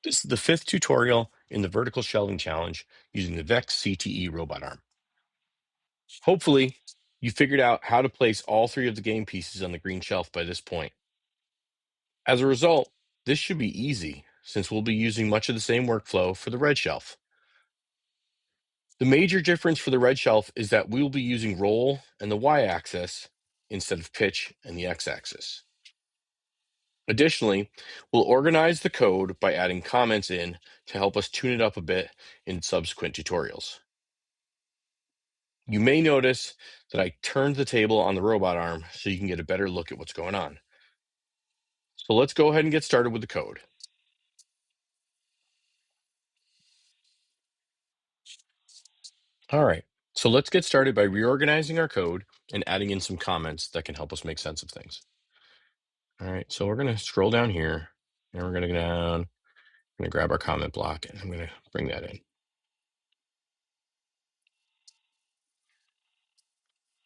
This is the fifth tutorial in the vertical shelving challenge using the VEX CTE robot arm. Hopefully, you figured out how to place all three of the game pieces on the green shelf by this point. As a result, this should be easy since we'll be using much of the same workflow for the red shelf. The major difference for the red shelf is that we will be using roll and the y-axis instead of pitch and the x-axis. Additionally, we'll organize the code by adding comments in to help us tune it up a bit in subsequent tutorials. You may notice that I turned the table on the robot arm so you can get a better look at what's going on. So let's go ahead and get started with the code. All right, so let's get started by reorganizing our code and adding in some comments that can help us make sense of things. All right, so we're gonna scroll down here and we're gonna go down, I'm gonna grab our comment block and I'm gonna bring that in.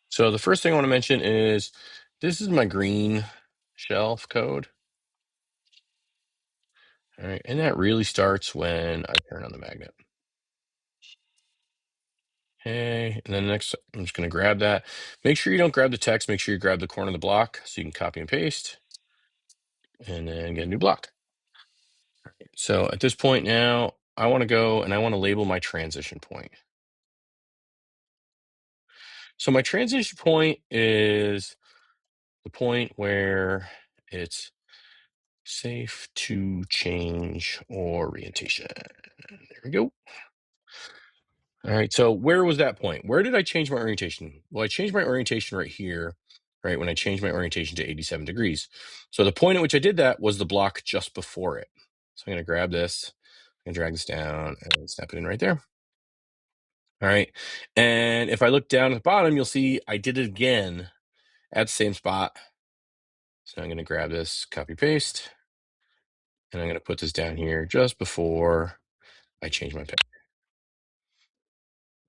So the first thing I wanna mention is this is my green shelf code. All right, and that really starts when I turn on the magnet. Okay, and then next, I'm just going to grab that. Make sure you don't grab the text. Make sure you grab the corner of the block so you can copy and paste, and then get a new block. So at this point now, I want to go and I want to label my transition point. So my transition point is the point where it's safe to change orientation. There we go. All right, so where was that point? Where did I change my orientation? Well, I changed my orientation right here, right, when I changed my orientation to 87 degrees. So the point at which I did that was the block just before it. So I'm gonna grab this and drag this down and snap it in right there. All right, and if I look down at the bottom, you'll see I did it again at the same spot. So I'm gonna grab this, copy paste, and I'm gonna put this down here just before I change my pick.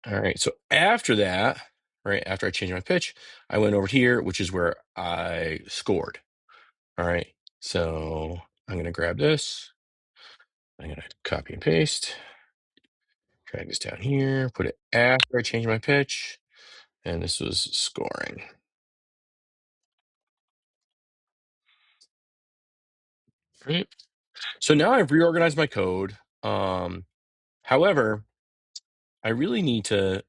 All right, so after that, right after I changed my pitch, I went over here, which is where I scored. All right, so I'm gonna grab this, I'm gonna copy and paste, drag this down here, put it after I change my pitch, and this was scoring. Right. So now I've reorganized my code. However, I really need to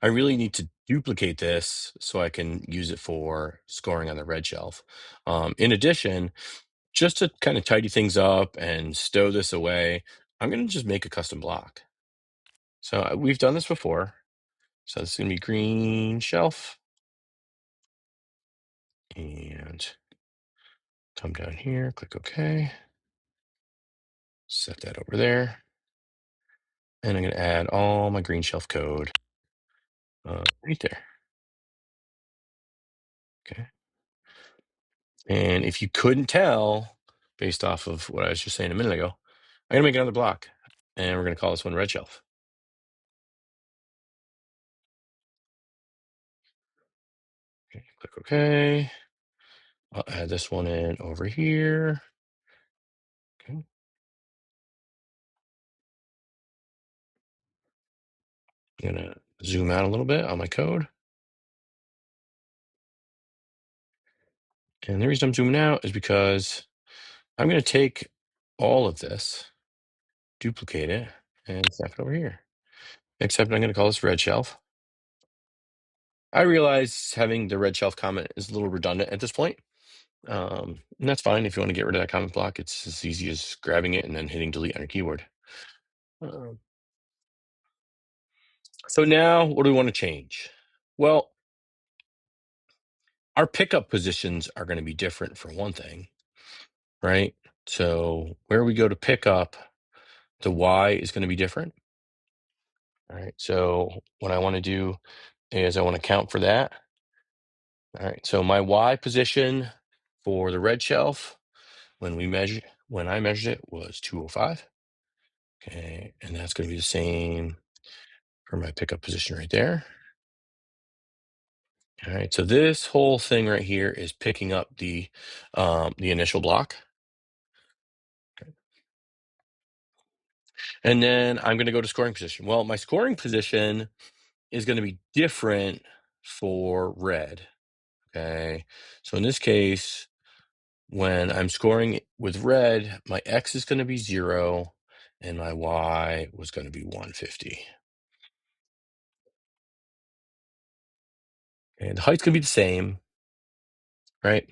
I really need to duplicate this so I can use it for scoring on the red shelf. In addition, just to kind of tidy things up and stow this away, I'm going to just make a custom block. So we've done this before. So this is going to be green shelf. And come down here, click OK. Set that over there. And I'm going to add all my green shelf code right there. Okay. And if you couldn't tell, based off of what I was just saying a minute ago, I'm going to make another block. And we're going to call this one red shelf. Okay, click OK. I'll add this one in over here. Okay. I'm going to zoom out a little bit on my code. And the reason I'm zooming out is because I'm going to take all of this, duplicate it, and snap it over here. Except I'm going to call this red shelf. I realize having the red shelf comment is a little redundant at this point. And that's fine. If you want to get rid of that comment block, it's as easy as grabbing it and then hitting delete on your keyboard. Um, so now what do we want to change? Well, our pickup positions are going to be different for one thing, right? So where we go to pick up, the Y is going to be different. All right, so what I want to do is I want to count for that. All right, so my Y position for the red shelf when I measured it was 205. Okay, and that's going to be the same for my pickup position right there. All right, so this whole thing right here is picking up the initial block. And then I'm going to go to scoring position. Well, my scoring position is going to be different for red. Okay. So in this case, when I'm scoring with red, my X is going to be 0 and my Y was going to be 150. And the height's going to be the same, right?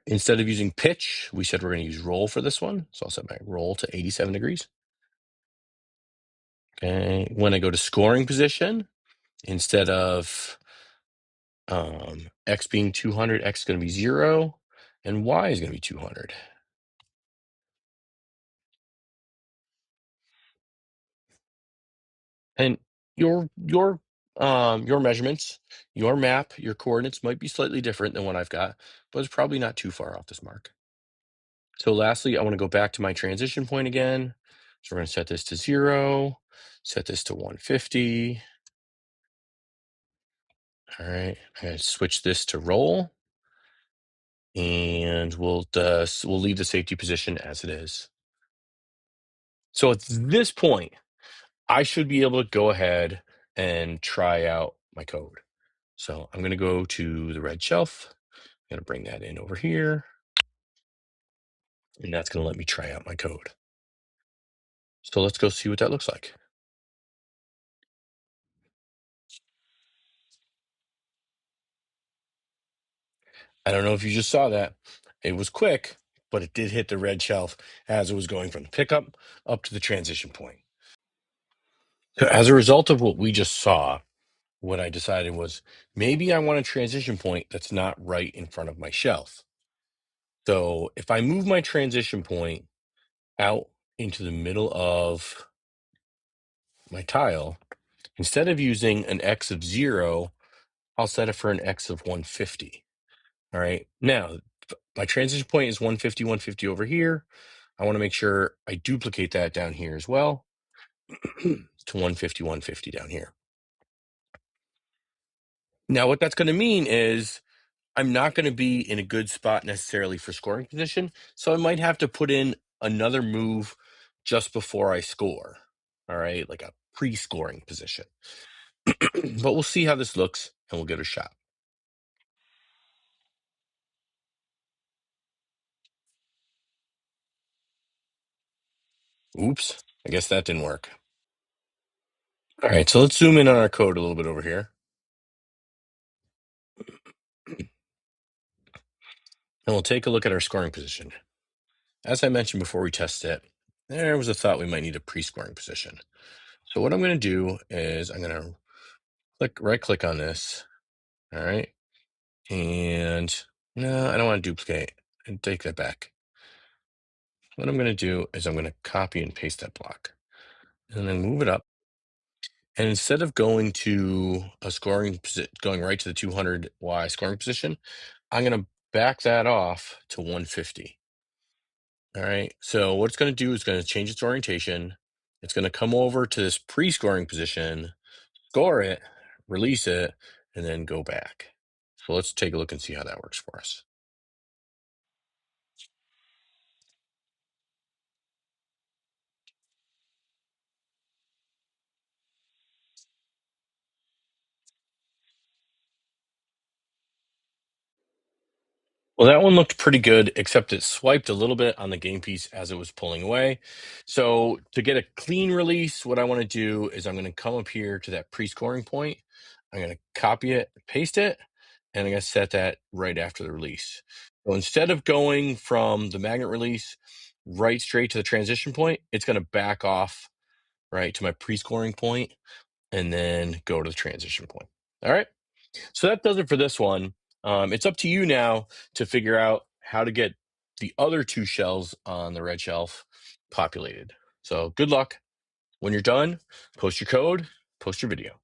Instead of using pitch, we said we're going to use roll for this one. So I'll set my roll to 87 degrees. Okay. When I go to scoring position, instead of X being 200, X is going to be 0 and Y is going to be 200. And your measurements, your map, your coordinates might be slightly different than what I've got, but it's probably not too far off this mark. So lastly, I want to go back to my transition point again. So we're going to set this to 0, set this to 150. All right, I'm going to switch this to roll, and we'll leave the safety position as it is. So at this point, I should be able to go ahead and try out my code. So I'm going to go to the red shelf. I'm going to bring that in over here, and that's going to let me try out my code. So let's go see what that looks like. I don't know if you just saw that. It was quick, but it did hit the red shelf as it was going from the pickup up to the transition point. So as a result of what we just saw, what I decided was maybe I want a transition point that's not right in front of my shelf. So if I move my transition point out into the middle of my tile, instead of using an X of 0, I'll set it for an X of 150. All right. Now, my transition point is 150, 150 over here. I want to make sure I duplicate that down here as well to 150, 150 down here. Now, what that's going to mean is I'm not going to be in a good spot necessarily for scoring position. So I might have to put in another move just before I score. All right. Like a pre-scoring position. But we'll see how this looks and we'll give it a shot. Oops. I guess that didn't work. All right. So let's zoom in on our code a little bit over here. And we'll take a look at our scoring position. As I mentioned before we test it, there was a thought we might need a pre-scoring position. So what I'm going to do is I'm going to right click on this. All right. And no, I don't want to duplicate and take that back. What I'm going to do is I'm going to copy and paste that block and then move it up. And instead of going to a scoring position, going right to the 200Y scoring position, I'm going to back that off to 150. All right. So what it's going to do is going to change its orientation. It's going to come over to this pre-scoring position, score it, release it, and then go back. So let's take a look and see how that works for us. Well, that one looked pretty good, except it swiped a little bit on the game piece as it was pulling away. So to get a clean release, what I want to do is I'm going to come up here to that pre-scoring point. I'm going to copy it, paste it, and I'm going to set that right after the release. So instead of going from the magnet release right straight to the transition point, it's going to back off right to my pre-scoring point and then go to the transition point. All right. So that does it for this one. It's up to you now to figure out how to get the other two shells on the red shelf populated. So good luck. When you're done, post your code, post your video.